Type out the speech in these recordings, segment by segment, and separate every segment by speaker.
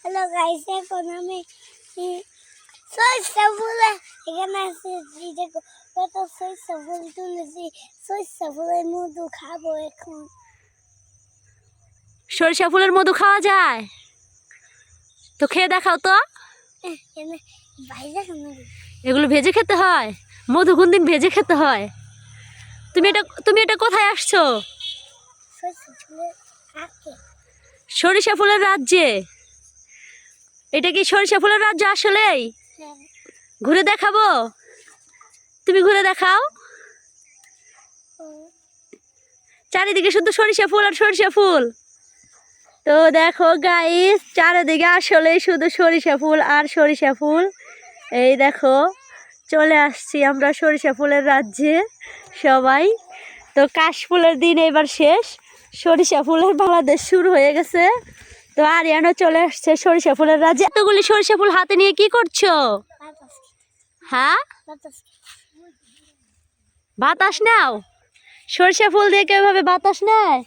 Speaker 1: Hello guys, এখন আমি সরিষা ফুলে এখানে আছে। দেখো কত সরিষা ফুল তুলেছি। সরিষা ফুলের মধু খাবো এখন।
Speaker 2: সরিষা ফুলের মধু খাওয়া যায়? তো খেয়ে দেখাও তো। এগুলো ভেজে খেতে হয়? মধু কোনদিন ভেজে খেতে হয়? তুমি এটা কোথায় আসছো? সরিষা ফুলের রাজ্যে। এটা কি সরিষা ফুলের রাজ্য আসলেই? ঘুরে দেখাবো? তুমি ঘুরে দেখাও। চারিদিকে শুধু সরিষা ফুল আর সরিষা ফুল। তো দেখো গাইস, চারিদিকে আসলেই শুধু সরিষা ফুল আর সরিষা ফুল। এই দেখো চলে আসছি আমরা সরিষা ফুলের রাজ্যে সবাই। তো কাশফুলের দিন এবার শেষ, সরিষা ফুলের বাংলাদেশ শুরু হয়ে গেছে। তো আরিয়ানও চলে আসছে সরিষা ফুলের রাজ্যে। এতগুলি সরিষা ফুল হাতে নিয়ে কি করছো? হ্যাঁ, বাতাস নাও। সরিষা ফুল দিয়ে কেউ ভাবে বাতাস নেয়?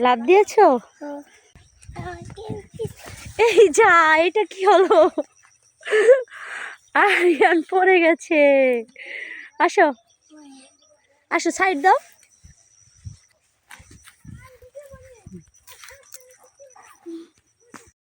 Speaker 2: লাভ দিয়েছো? এই যা, এটা কি হলো? আরিয়ান পড়ে গেছে। আসো আসো, সাইড দাও।